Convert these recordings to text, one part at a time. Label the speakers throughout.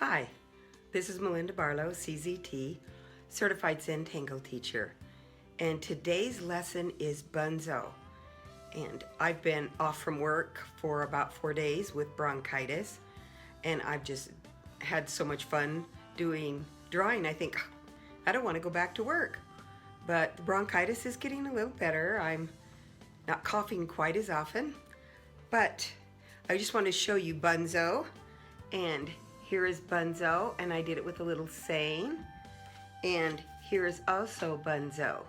Speaker 1: Hi, this is Melinda Barlow, CZT, Certified Zen Tangle Teacher, and today's lesson is Bunzo. And I've been off from work for about 4 days with bronchitis, and I've just had so much fun drawing. I think I don't want to go back to work, but the bronchitis is getting a little better. I'm not coughing quite as often, but I just want to show you Bunzo. And here is Bunzo, and I did it with a little saying. And here is also Bunzo.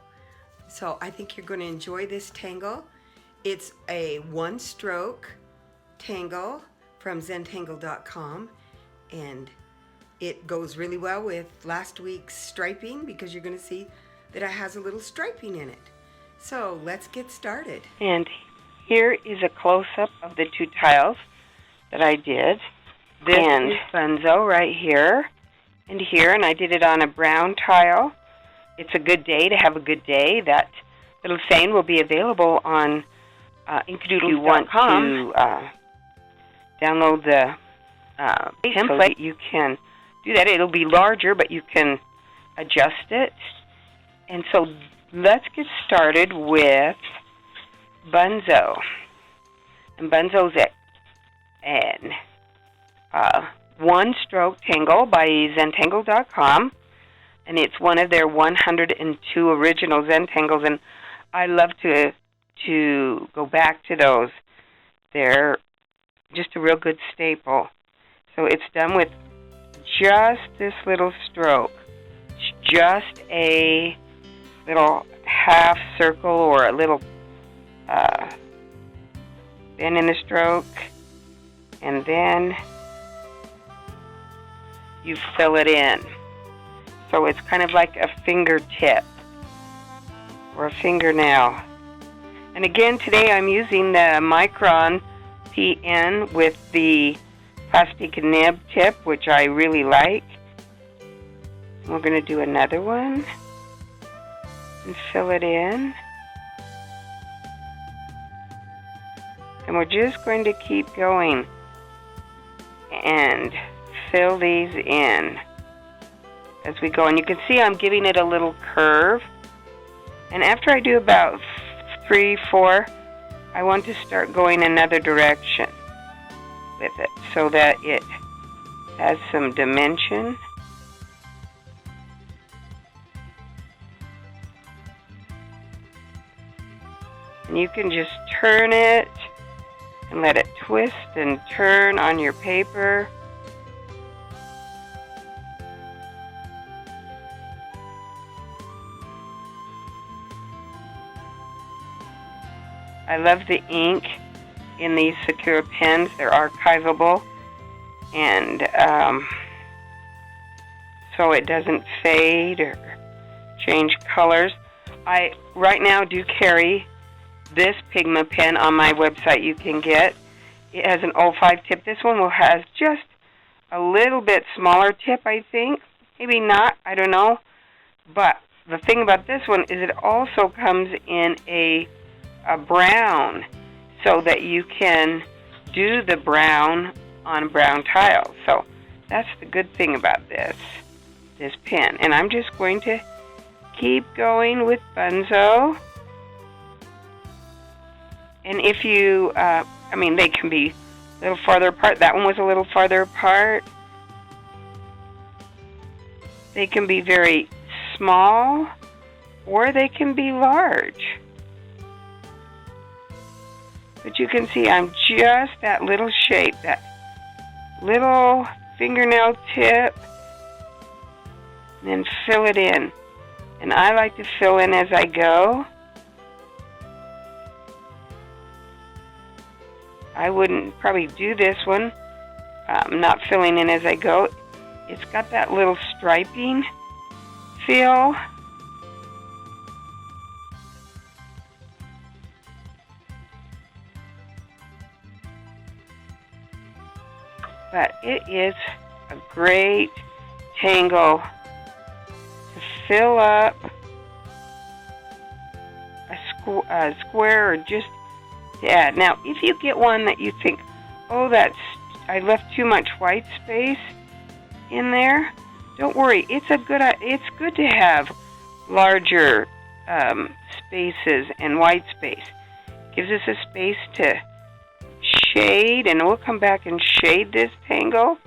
Speaker 1: So I think you're going to enjoy this tangle. It's a one-stroke tangle from zentangle.com, and it goes really well with last week's striping because you're going to see that it has a little striping in it. So let's get started.
Speaker 2: And here is a close-up of the two tiles that I did. This is Bunzo right here, and I did it on a brown tile. It's a good day to have a good day. That little saying will be available on Inkidoodles.com. If you want to download the template, you can do that. It'll be larger, but you can adjust it. And so let's get started with Bunzo. And Bunzo's an one-stroke tangle by zentangle.com, and it's one of their 102 original Zen tangles, and I love to go back to those. They're just a real good staple. So it's done with just this little stroke, just a little half circle or a little bend in the stroke, and then you fill it in. So it's kind of like a fingertip or a fingernail. And again, today I'm using the Micron PN with the plastic nib tip, which I really like. We're going to do another one and fill it in. And we're just going to keep going and fill these in as we go. And you can see I'm giving it a little curve. And after I do about 3, 4, I want to start going another direction with it so that it has some dimension. And you can just turn it and let it twist and turn on your paper. I love the ink in these secure pens. They're archivable, and so it doesn't fade or change colors. I right now do carry this Pigma pen on my website you can get. It has an 05 tip. This one has just a little bit smaller tip, I think. Maybe not, I don't know. But the thing about this one is it also comes in a brown, so that you can do the brown on brown tiles. So that's the good thing about this pen. And I'm just going to keep going with Bunzo. And if you, they can be a little farther apart. That one was a little farther apart. They can be very small, or they can be large. But you can see I'm just that little shape, that little fingernail tip, and then fill it in. And I like to fill in as I go. I wouldn't probably do this one, not filling in as I go. It's got that little striping feel. But it is a great tangle to fill up a square or just to add. Now, if you get one that you think, oh, I left too much white space, in there, don't worry. It's good to have larger spaces and white space. Gives us a space to shade, and we'll come back and shade this tangle.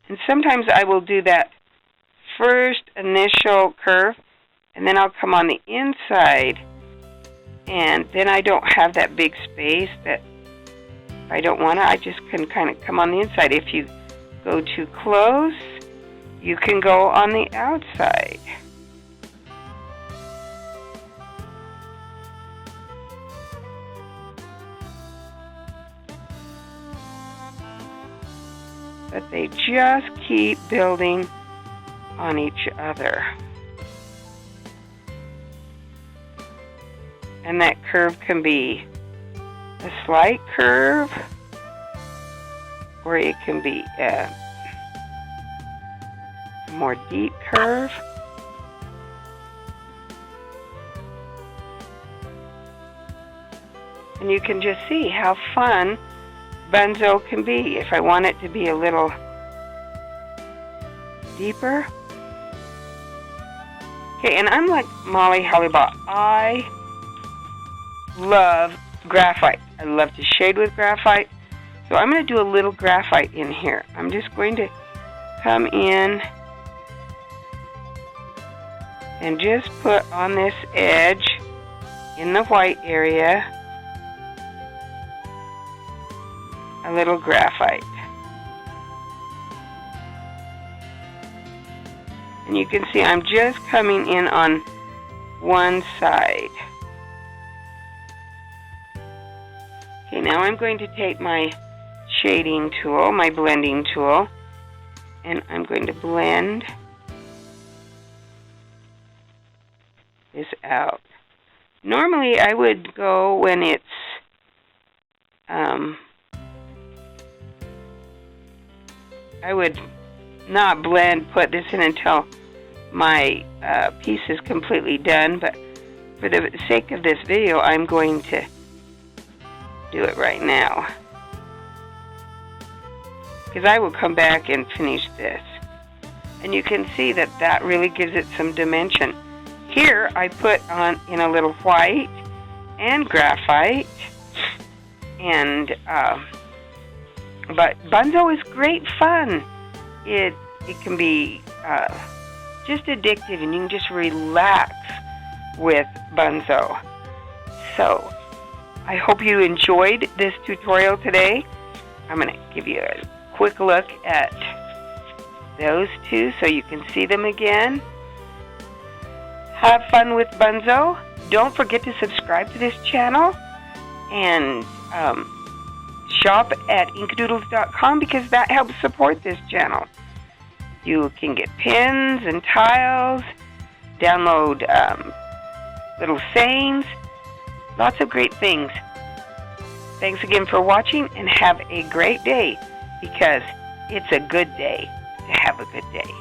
Speaker 2: And sometimes I will do that first initial curve, and then I'll come on the inside, and then I don't have that big space that I don't want to. I just can kind of come on the inside. If you go too close, you can go on the outside. But they just keep building on each other. And that curve can be a slight curve, or it can be a more deep curve. And you can just see how fun Bunzo can be. If I want it to be a little deeper. Okay, and I'm like Molly Hollybaugh. I love graphite. I love to shade with graphite. So I'm going to do a little graphite in here. I'm just going to come in and just put on this edge in the white area a little graphite. And you can see I'm just coming in on one side. Okay, now I'm going to take my shading tool, my blending tool, and I'm going to blend this out. Normally I would go when it's I would not put this in until my piece is completely done, but for the sake of this video, I'm going to do it right now, because I will come back and finish this. And you can see that that really gives it some dimension. Here I put on in a little white and graphite, and but Bunzo is great fun. It can be just addictive, and you can just relax with Bunzo. So I hope you enjoyed this tutorial today. I'm going to give you a quick look at those two so you can see them again. Have fun with Bunzo. Don't forget to subscribe to this channel, and shop at Inkidoodles.com, because that helps support this channel. You can get pins and tiles, download little sayings, lots of great things. Thanks again for watching, and have a great day, because it's a good day to have a good day.